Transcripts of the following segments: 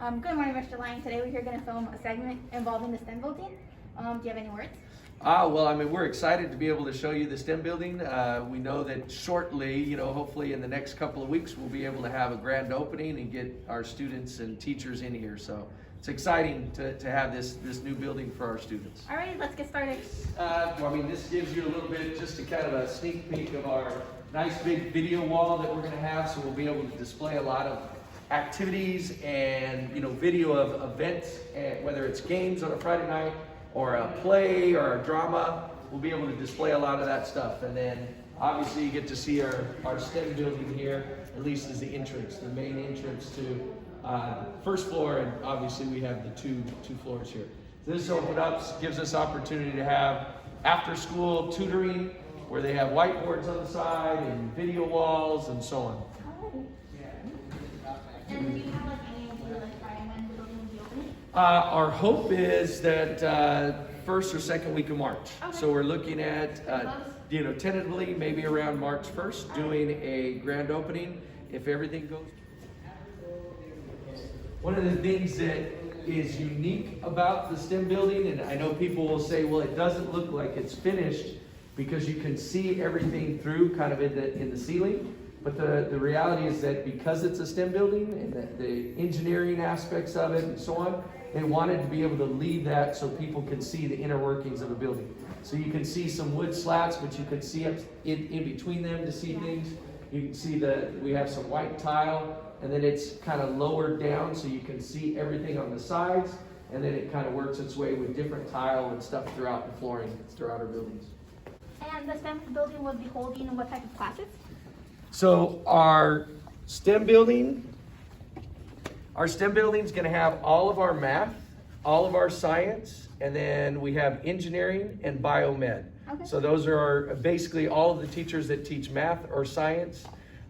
Good morning, Mr. Lyon. Today we're here going to film a segment involving the STEM building. Do you have any words? Well, I mean, we're excited to be able to show you the STEM building. We know that shortly, hopefully in the next couple of weeks, we'll be able to have a grand opening and get our students and teachers in here. So it's exciting to have this new building for our students. All right, let's get started. Well, I mean, this gives you a little bit, just a kind of a sneak peek of our nice big video wall that we're going to have. So we'll be able to display a lot of activities and video of events, whether it's games on a Friday night or a play or a drama. We'll be able to display a lot of that stuff. And then obviously you get to see our STEM building here, at least as the entrance, the main entrance to first floor, and obviously we have the two floors here. So this opens up, gives us opportunity to have after school tutoring where they have whiteboards on the side and video walls and so on. And do you have any idea when the building will be opening? Our hope is that first or second week of March. Okay. So we're looking at, tentatively maybe around March 1st, doing a grand opening if everything goes. One of the things that is unique about the STEM building, and I know people will say, well, it doesn't look like it's finished because you can see everything through kind of in the ceiling. But the reality is that because it's a STEM building and the engineering aspects of it and so on, they wanted to be able to leave that so people can see the inner workings of a building. So you can see some wood slats, but you can see up in between them to see things. You can see we have some white tile, and then it's kind of lowered down so you can see everything on the sides, and then it kind of works its way with different tile and stuff throughout the flooring, throughout our buildings. And the STEM building will be holding what type of classes? So our STEM building is going to have all of our math, all of our science, and then we have engineering and biomed. Okay. So those are basically all of the teachers that teach math or science.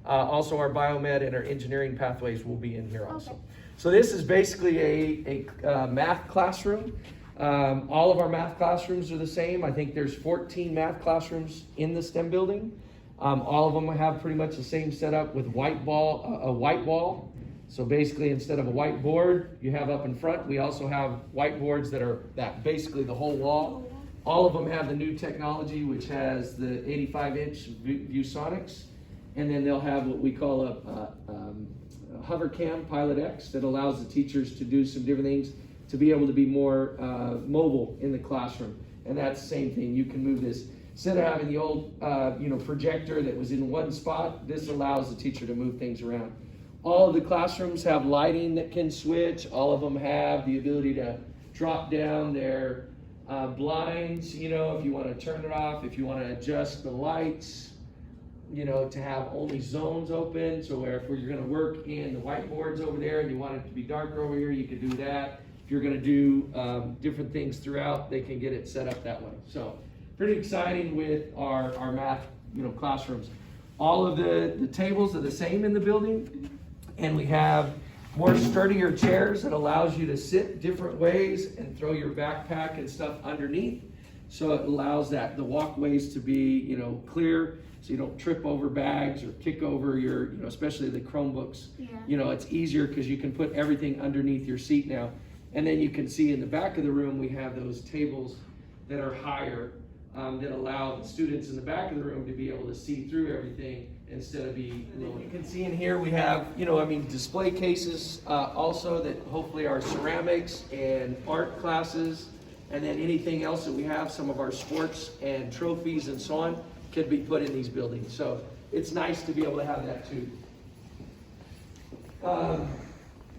Also our biomed and our engineering pathways will be in here also. Okay. So this is basically a math classroom. All of our math classrooms are the same. I think there's 14 math classrooms in the STEM building. All of them have pretty much the same setup with a white wall. So basically, instead of a whiteboard you have up in front, we also have whiteboards that basically the whole wall. All of them have the new technology, which has the 85-inch ViewSonics, and then they'll have what we call a hover cam Pilot X that allows the teachers to do some different things to be able to be more mobile in the classroom. And that's the same thing. You can move this. Instead of having the old projector that was in one spot, this allows the teacher to move things around. All of the classrooms have lighting that can switch. All of them have the ability to drop down their blinds, if you want to turn it off, if you want to adjust the lights, to have only zones open. So where if you're going to work in the whiteboards over there and you want it to be darker over here, you can do that. If you're going to do different things throughout, they can get it set up that way. So pretty exciting with our math, classrooms. All of the tables are the same in the building, and we have more sturdier chairs that allows you to sit different ways and throw your backpack and stuff underneath. So it allows the walkways to be, clear, so you don't trip over bags or kick over your, especially the Chromebooks. Yeah. It's easier because you can put everything underneath your seat now. And then you can see in the back of the room, we have those tables that are higher, that allow the students in the back of the room to be able to see through everything instead of be low. You can see in here we have, display cases also that hopefully are ceramics and art classes, and then anything else that we have, some of our sports and trophies and so on, could be put in these buildings. So it's nice to be able to have that too.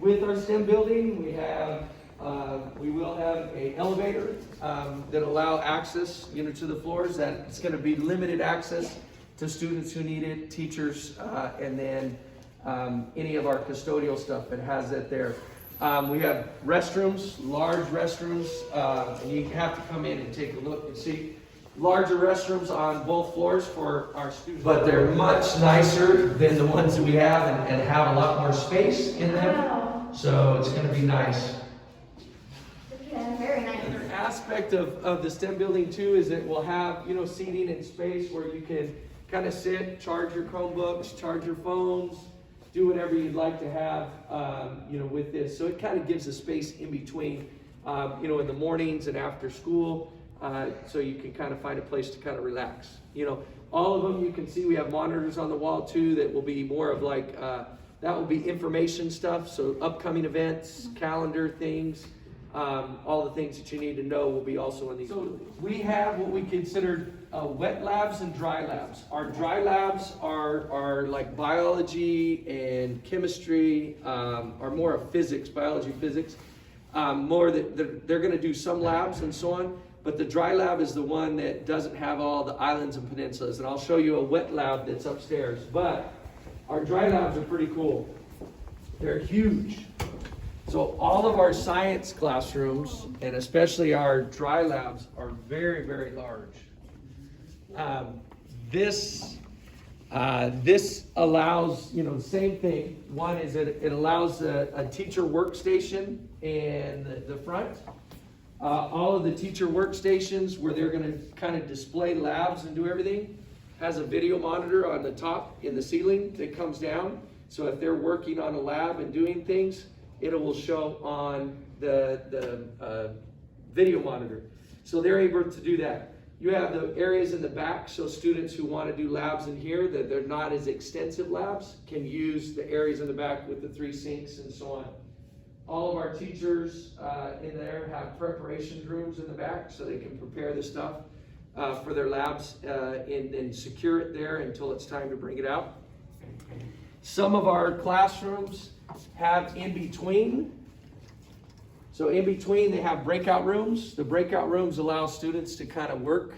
With our STEM building, we will have an elevator that allow access, to the floors. That it's going to be limited access to students who need it, teachers, and then any of our custodial stuff that has that there. We have restrooms, large restrooms, and you have to come in and take a look and see. Larger restrooms on both floors for our students, but they're much nicer than the ones that we have and have a lot more space in them. So it's going to be nice. Yeah, very nice. Another aspect of the STEM building too is that we'll have seating and space where you can kind of sit, charge your Chromebooks, charge your phones, do whatever you'd like to have, you know, with this. So it kind of gives a space in between, you know, in the mornings and after school, so you can kind of find a place to kind of relax. You know, all of them, you can see we have monitors on the wall too that will be more of like, that will be information stuff. So upcoming events, calendar things, all the things that you need to know will be also in these. So we have what we consider wet labs and dry labs. Our dry labs are like biology and chemistry, are more of physics, biology, physics. More that they're going to do some labs and so on, but the dry lab is the one that doesn't have all the islands and peninsulas. And I'll show you a wet lab that's upstairs. But our dry labs are pretty cool. They're huge. So all of our science classrooms, and especially our dry labs, are very, very large. This allows, you know, the same thing. One is that it allows a teacher workstation in the front. All of the teacher workstations where they're going to kind of display labs and do everything has a video monitor on the top in the ceiling that comes down. So if they're working on a lab and doing things, it will show on the video monitor. So they're able to do that. You have the areas in the back, so students who want to do labs in here that they're not as extensive labs can use the areas in the back with the 3 sinks and so on. All of our teachers in there have preparation rooms in the back so they can prepare the stuff for their labs and secure it there until it's time to bring it out. Some of our classrooms have in between. So in between they have breakout rooms. The breakout rooms allow students to kind of work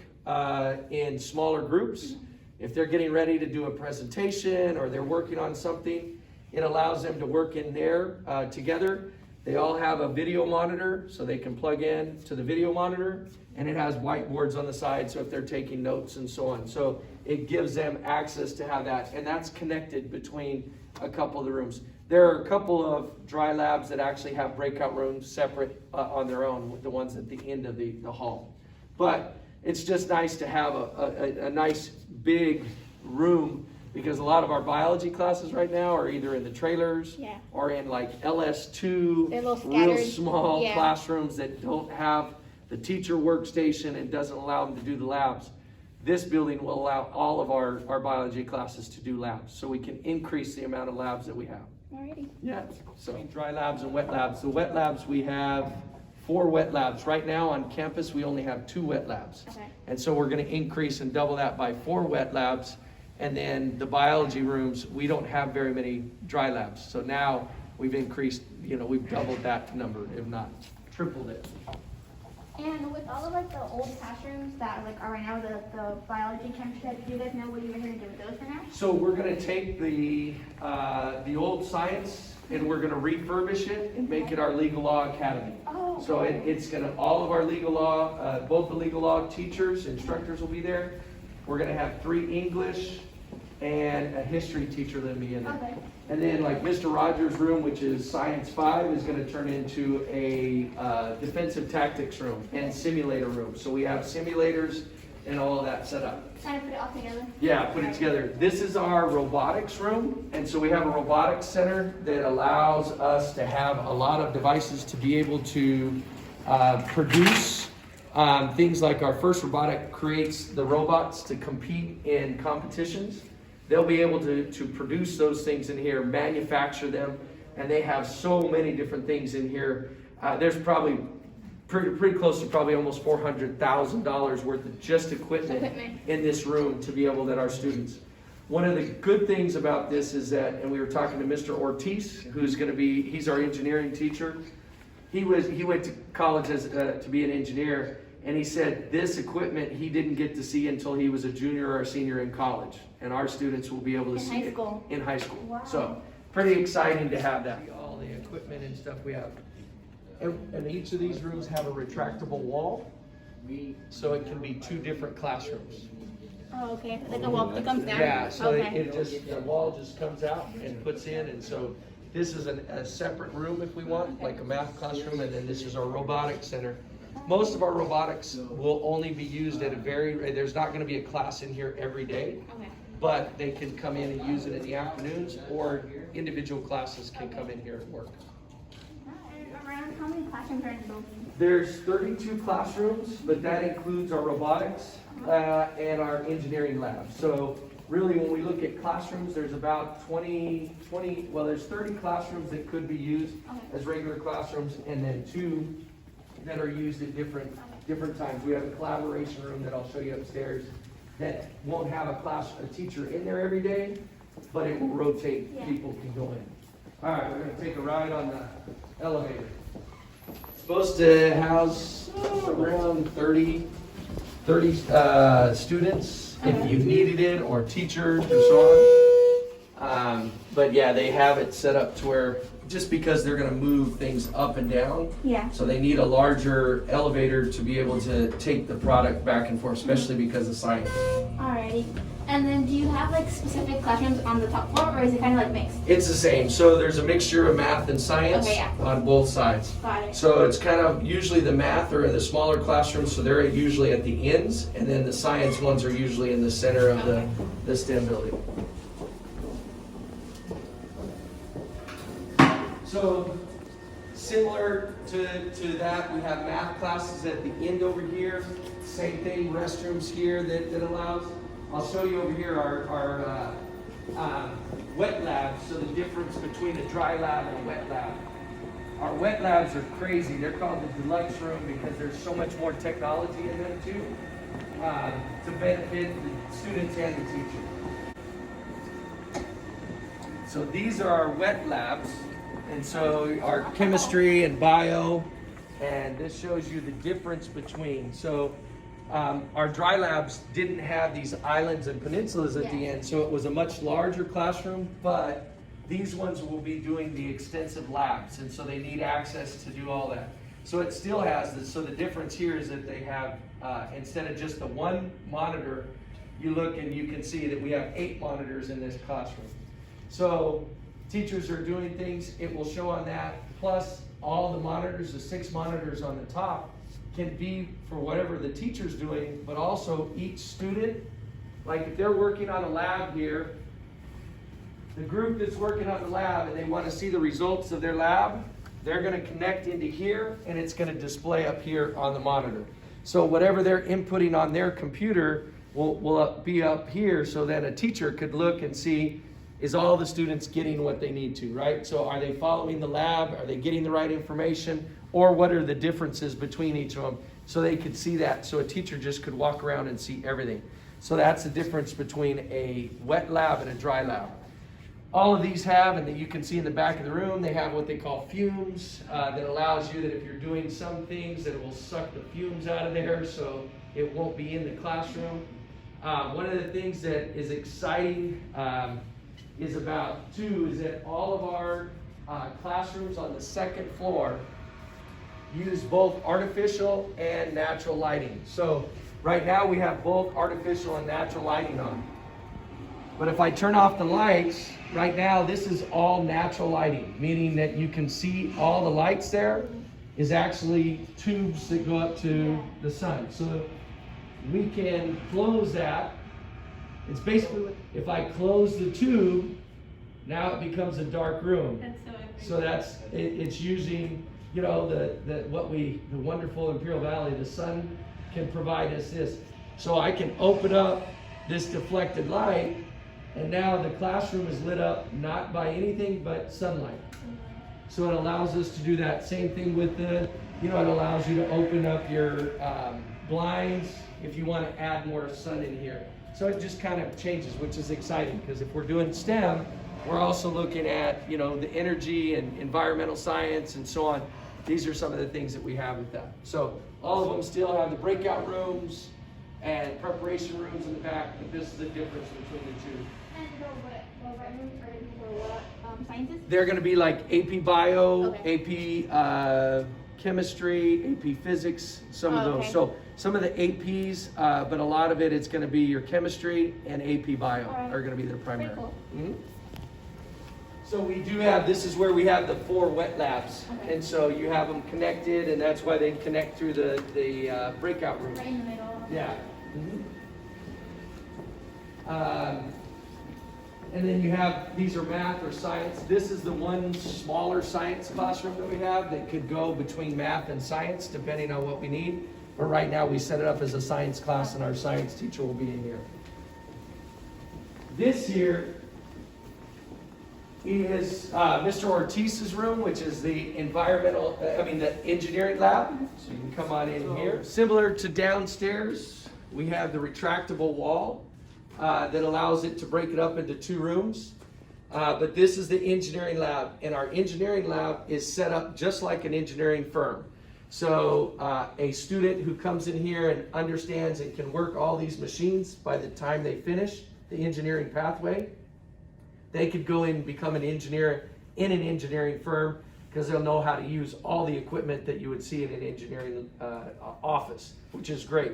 in smaller groups. If they're getting ready to do a presentation or they're working on something, it allows them to work in there together. They all have a video monitor so they can plug in to the video monitor, and it has whiteboards on the side so if they're taking notes and so on. So it gives them access to have that, and that's connected between a couple of the rooms. There are a couple of dry labs that actually have breakout rooms separate on their own, with the ones at the end of the hall. But it's just nice to have a nice big room, because a lot of our biology classes right now are either in the trailers or in like LS2, real small classrooms that don't have the teacher workstation and doesn't allow them to do the labs. This building will allow all of our biology classes to do labs, so we can increase the amount of labs that we have. Alrighty. Yeah, so dry labs and wet labs. The wet labs, we have 4 wet labs. Right now on campus, we only have 2 wet labs. Okay. And so we're gonna increase and double that by 4 wet labs. And then the biology rooms, we don't have very many dry labs. So now we've increased, you know, we've doubled that number, if not tripled it. And with all of like the old classrooms that like are right now, the biology, chemistry, do you guys know what you were going to do with those for now? So we're going to take the old science and we're going to refurbish it and make it our legal law academy. Oh, so it's going to, all of our legal law, both the legal law teachers, instructors will be there. We're going to have 3 English and a history teacher that'll be in there. Okay. And then like Mr. Rogers' room, which is Science 5, is going to turn into a defensive tactics room and simulator room. So we have simulators and all of that set up. Kind of put it all together? Yeah, put it together. This is our robotics room. And so we have a robotics center that allows us to have a lot of devices to be able to produce things like our first robotic creates the robots to compete in competitions. They'll be able to produce those things in here, manufacture them, and they have so many different things in here. There's probably pretty close to probably almost $400,000 worth of just equipment in this room to be able that our students. One of the good things about this is that, and we were talking to Mr. Ortiz, who's going to be, he's our engineering teacher. He went to college as to be an engineer. And he said this equipment he didn't get to see until he was a junior or a senior in college. And our students will be able to see it in high school. Wow. So pretty exciting to have that. All the equipment and stuff we have. And each of these rooms have a retractable wall. So it can be 2 different classrooms. Oh, okay. Like a wall that comes down? Yeah, so okay. the wall just comes out and puts in. And so this is a separate room if we want, like a math classroom. And then this is our robotics center. Most of our robotics will only be used at there's not going to be a class in here every day. Okay. but they can come in and use it in the afternoons, or individual classes can come in here and work. And around how many classrooms are in the building? There's 32 classrooms, but that includes our robotics and our engineering lab. So really, when we look at classrooms, there's about 20, well, there's 30 classrooms that could be used as regular classrooms, and then 2 that are used at different times. We have a collaboration room that I'll show you upstairs that won't have a teacher in there every day, but it will rotate. Yeah. People can go in. All right, we're going to take a ride on the elevator. It's supposed to house around 30 students if you needed it, or teachers or so on. But yeah, they have it set up to where, just because they're going to move things up and down, Yeah. so they need a larger elevator to be able to take the product back and forth, especially because of science. Alrighty. And then do you have like specific classrooms on the top floor, or is it kind of like mixed? It's the same. So there's a mixture of math and science Okay, yeah. on both sides. Got it. So it's kind of usually the math are in the smaller classrooms, so they're usually at the ends, and then the science ones are usually in the center of the STEM building. So similar to that, we have math classes at the end over here. Same thing, restrooms here that allows. I'll show you over here our wet labs, so the difference between a dry lab and a wet lab. Our wet labs are crazy. They're called the deluxe room because there's so much more technology in them too, to benefit the students and the teacher. So these are our wet labs, and so our chemistry and bio, and this shows you the difference between. So our dry labs didn't have these islands and peninsulas at the end, so it was a much larger classroom, but these ones will be doing the extensive labs, and so they need access to do all that. So it still has this, so the difference here is that they have, instead of just the one monitor, you look and you can see that we have 8 monitors in this classroom. So teachers are doing things, it will show on that, plus all the monitors, the 6 monitors on the top, can be for whatever the teacher's doing, but also each student. Like if they're working on a lab here, the group that's working on the lab and they want to see the results of their lab, they're going to connect into here, and it's going to display up here on the monitor. So whatever they're inputting on their computer will be up here, so that a teacher could look and see, is all the students getting what they need to, right? So are they following the lab? Are they getting the right information? Or what are the differences between each of them? So they could see that. So a teacher just could walk around and see everything. So that's the difference between a wet lab and a dry lab. All of these have, and that you can see in the back of the room, they have what they call fumes that allows you that if you're doing some things, that it will suck the fumes out of there, so it won't be in the classroom. One of the things that is exciting is that all of our classrooms on the second floor use both artificial and natural lighting. So right now we have both artificial and natural lighting on. But if I turn off the lights, right now this is all natural lighting, meaning that you can see all the lights there is actually tubes that go up to the sun. So we can close that. It's basically, if I close the tube, now it becomes a dark room. So it's using, you know, the wonderful Imperial Valley, the sun can provide us this. So I can open up this deflected light, and now the classroom is lit up not by anything but sunlight. So it allows us to do that. Same thing with it allows you to open up your blinds if you want to add more sun in here. So it just kind of changes, which is exciting, because if we're doing STEM, we're also looking at, the energy and environmental science and so on. These are some of the things that we have with that. So all of them still have the breakout rooms and preparation rooms in the back, but this is the difference between the two. And the wet rooms are for what sciences? They're going to be like AP Bio, Okay. AP Chemistry, AP Physics, some of those. Okay. So some of the APs, but a lot of it's going to be your Chemistry and AP Bio are going to be their primary. Pretty cool. Mm-hmm. So we do have, this is where we have the 4 wet labs. Okay. And so you have them connected, and that's why they connect through the breakout room. Right in the middle. Yeah. Mm-hmm. And then you have, these are math or science. This is the one smaller science classroom that we have that could go between math and science depending on what we need. But right now we set it up as a science class and our science teacher will be in here. This here is Mr. Ortiz's room, which is the the engineering lab. So you can come on in here. Similar to downstairs, we have the retractable wall that allows it to break it up into 2 rooms. But this is the engineering lab, and our engineering lab is set up just like an engineering firm. So a student who comes in here and understands and can work all these machines by the time they finish the engineering pathway, they could go in and become an engineer in an engineering firm because they'll know how to use all the equipment that you would see in an engineering office, which is great.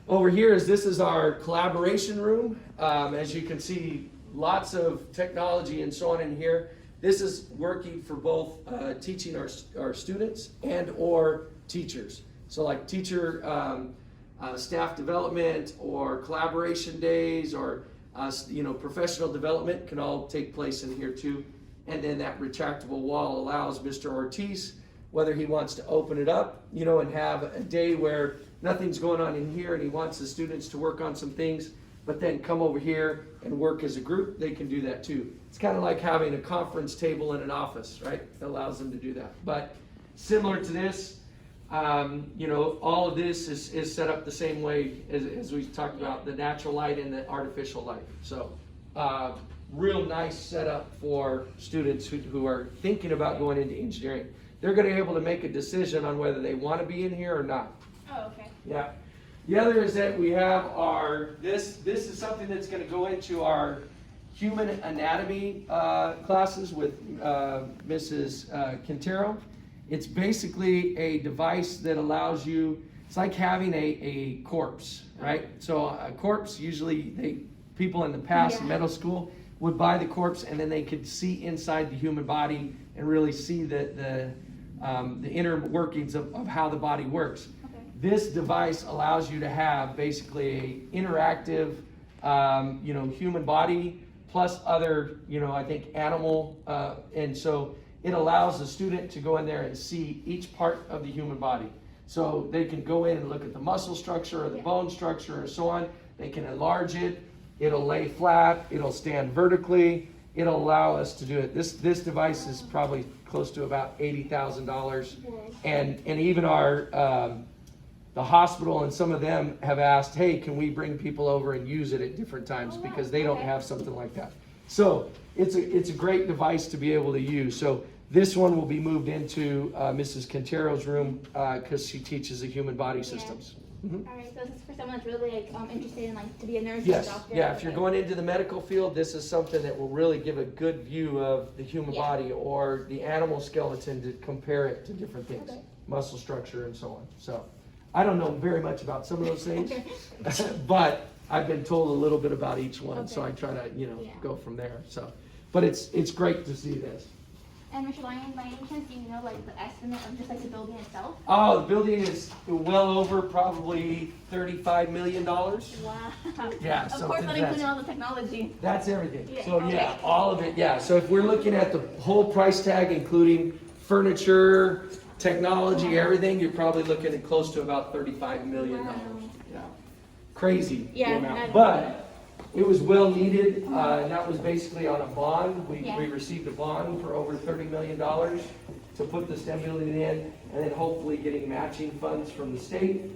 Over here this is our collaboration room. As you can see, lots of technology and so on in here. This is working for both teaching our students and or teachers. So like teacher staff development or collaboration days or professional development can all take place in here too. And then that retractable wall allows Mr. Ortiz, whether he wants to open it up, and have a day where nothing's going on in here and he wants the students to work on some things, but then come over here and work as a group, they can do that too. It's kind of like having a conference table in an office, right? It allows them to do that. But similar to this, all of this is set up the same way as we talked about, the natural light and the artificial light. So real nice setup for students who are thinking about going into engineering. They're going to be able to make a decision on whether they want to be in here or not. Oh, okay. Yeah. The other is that we have this is something that's going to go into our human anatomy classes with Mrs. Quintero. It's basically a device that allows you, it's like having a corpse, right? So a corpse, usually people in the past, in middle school, would buy the corpse and then they could see inside the human body and really see the inner workings of how the body works. This device allows you to have basically an interactive, human body plus other, I think animal, and so it allows the student to go in there and see each part of the human body. So they can go in and look at the muscle structure or the bone structure or so on. They can enlarge it. It'll lay flat. It'll stand vertically. It'll allow us to do it. This device is probably close to about $80,000, and even our the hospital and some of them have asked, hey, can we bring people over and use it at different times because they don't have something like that. So it's a great device to be able to use. So this one will be moved into Mrs. Quintero's room because she teaches the human body systems. Mm-hmm. All right, so this is for someone that's really interested in to be a nurse or a Yes, doctor. yeah, if you're going into the medical field, this is something that will really give a good view of the human body or the animal skeleton to compare it to different things, muscle structure and so on. So I don't know very much about some of those things, but I've been told a little bit about each one, so I try to, go from there. So, but it's great to see this. And Mr. Lyon, by any chance, do you know the estimate of just the building itself? Oh, the building is well over probably $35 million. Wow. Yeah, of course, not including all the technology. That's everything. Yeah. So all of it. Yeah. So if we're looking at the whole price tag, including furniture, technology, everything, you're probably looking at close to about $35 million. Wow. Yeah. Crazy Yeah, amount. But it was well needed, and that was basically on a bond. We received a bond for over $30 million to put the STEM building in, and then hopefully getting matching funds from the state,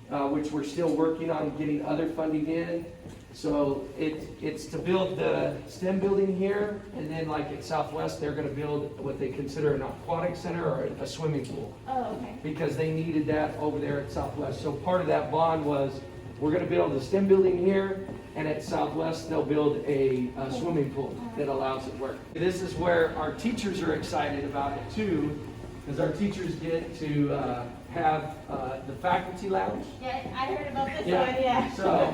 which we're still working on getting other funding in. So it's to build the STEM building here, and then like at Southwest, they're going to build what they consider an aquatic center or a swimming pool. Oh, okay. Because they needed that over there at Southwest. So part of that bond was, we're going to build a STEM building here, and at Southwest, they'll build a swimming pool that allows it to work. This is where our teachers are excited about it too, because our teachers get to have the faculty lounge. Yeah, I heard about this one, Yeah. So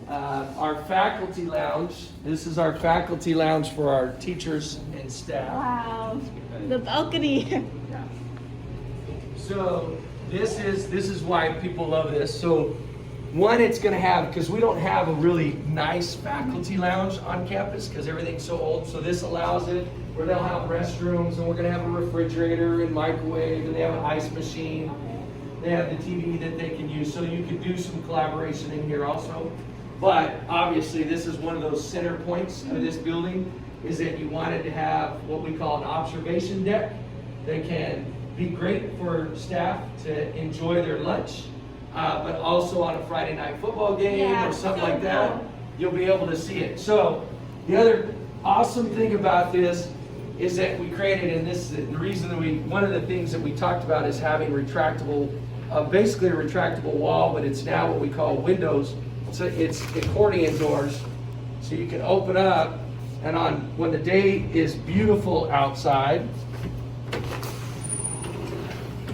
our faculty lounge, this is our faculty lounge for our teachers and staff. Wow, the balcony. Yeah. So this is why people love this. So One, it's going to have, because we don't have a really nice faculty lounge on campus because everything's so old, so this allows it where they'll have restrooms, and we're going to have a refrigerator and microwave, and they have an ice machine. They have the TV that they can use, so you can do some collaboration in here also. But obviously, this is one of those center points of this building, is that you wanted to have what we call an observation deck that can be great for staff to enjoy their lunch, but also on a Friday night football game or something like that, you'll be able to see it. So the other awesome thing about this is that we created, and this is the reason that one of the things that we talked about is having retractable, basically a retractable wall, but it's now what we call windows. So it's accordion doors, so you can open up, and when the day is beautiful outside,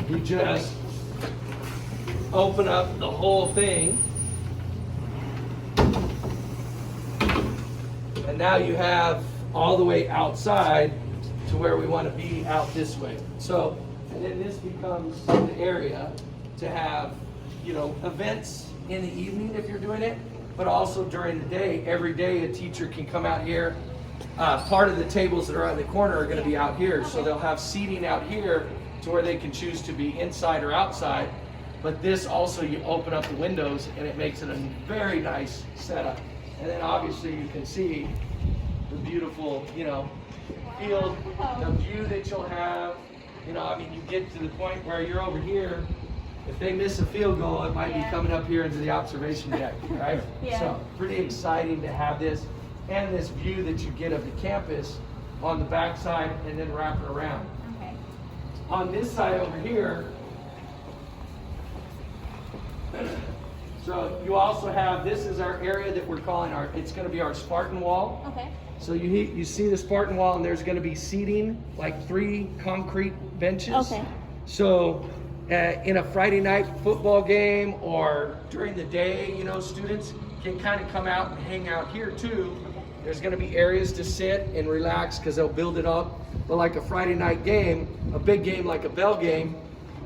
you just open up the whole thing, and now you have all the way outside to where we want to be out this way. So, and then this becomes the area to have, events in the evening if you're doing it, but also during the day. Every day a teacher can come out here. Part of the tables that are on the corner are going to be out here, so they'll have seating out here to where they can choose to be inside or outside. But this also, you open up the windows and it makes it a very nice setup. And then obviously you can see the beautiful, field, the view that you'll have. You get to the point where you're over here. If they miss a field goal, it might be coming up here into the observation deck, right? Yeah. So pretty exciting to have this, and this view that you get of the campus on the backside and then wrapping around. Okay. On this side over here, so you also have, this is our area that we're calling it's going to be our Spartan wall. Okay. So you see the Spartan wall, and there's going to be seating, like 3 concrete benches. Okay. So in a Friday night football game or during the day, students can kind of come out and hang out here too. There's going to be areas to sit and relax because they'll build it up. But like a Friday night game, a big game like a Bell game,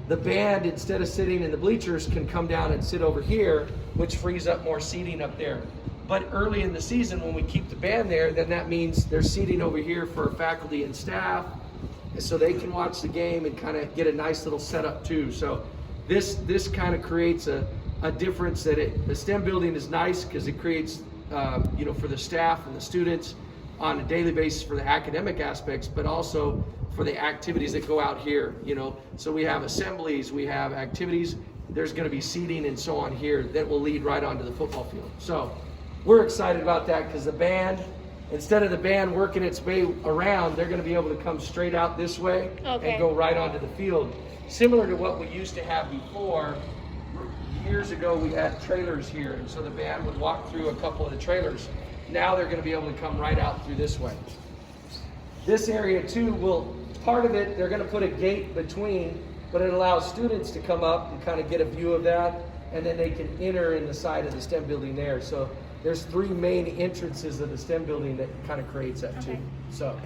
the band, instead of sitting in the bleachers, can come down and sit over here, which frees up more seating up there. But early in the season, when we keep the band there, then that means there's seating over here for faculty and staff, so they can watch the game and kind of get a nice little setup too. So this kind of creates a difference that the STEM building is nice because it creates, for the staff and the students on a daily basis for the academic aspects, but also for the activities that go out here, So we have assemblies, we have activities, there's going to be seating and so on here that will lead right onto the football field. So we're excited about that because the band, instead of the band working its way around, they're going to be able to come straight out this way and go right onto the field. Similar to what we used to have before. Years ago, we had trailers here, and so the band would walk through a couple of the trailers. Now they're going to be able to come right out through this way. This area too part of it, they're going to put a gate between, but it allows students to come up and kind of get a view of that, and then they can enter in the side of the STEM building there. So there's 3 main entrances of the STEM building that kind of creates that too. So,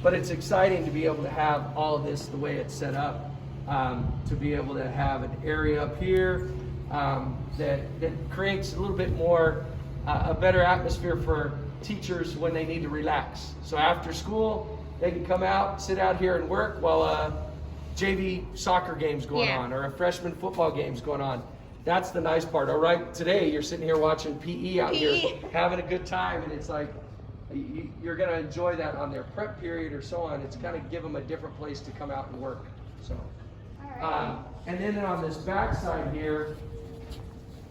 but it's exciting to be able to have all of this the way it's set up, to be able to have an area up here that creates a little bit more, a better atmosphere for teachers when they need to relax. So after school, they can come out, sit out here and work while JV soccer game's going on or a freshman football game's going on. That's the nice part. All right, today you're sitting here watching PE out here, having a good time, and it's like you're going to enjoy that on their prep period or so on. It's kind of give them a different place to come out and work. So, and then on this back side here,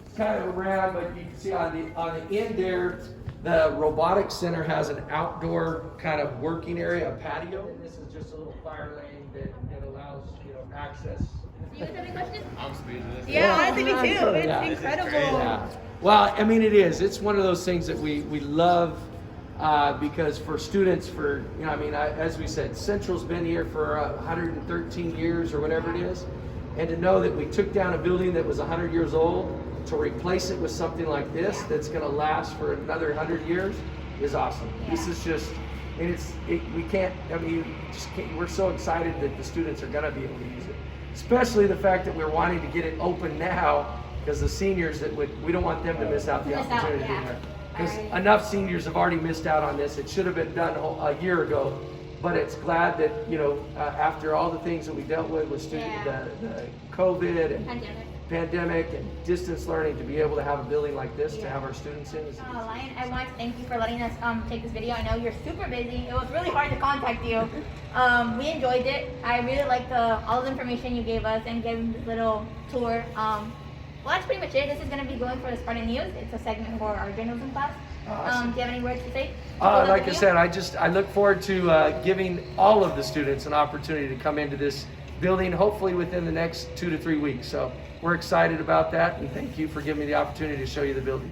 it's kind of around, but you can see on the end there, the robotics center has an outdoor kind of working area, a patio. And this is just a little fire lane that allows access. Do you guys have any questions? I'm speechless. Yeah, honestly, me too. It's Yeah. incredible. Yeah. Well, I mean, it is. It's one of those things that we love because for students, as we said, Central's been here for 113 years or whatever it is. And to know that we took down a building that was 100 years old to replace it with something like this that's going to last for another 100 years is awesome. Yeah. This is just, and we're so excited that the students are going to be able to use it. Especially the fact that we're wanting to get it open now, because the seniors we don't want them to miss out the Miss out, opportunity to be yeah. there. Because Alright. enough seniors have already missed out on this. It should have been done a year ago, but it's glad that, you know, after all the things that we dealt with student, Yeah. the COVID and Pandemic. and distance learning, to be able to have a building like this to Yeah. have our students in is Lyon, I want to thank you for letting us take this video. I know you're super busy. It was really hard to contact you. We enjoyed it. I really liked all the information you gave us and giving this little tour. Well, that's pretty much it. This is going to be going for the Spartan News. It's a segment for our journalism class. Awesome. Do you have any words to say? like I said, I look forward to giving all of the students an opportunity to come into this building, hopefully within the next 2 to 3 weeks. So we're excited about that, and thank you for giving me the opportunity to show you the building.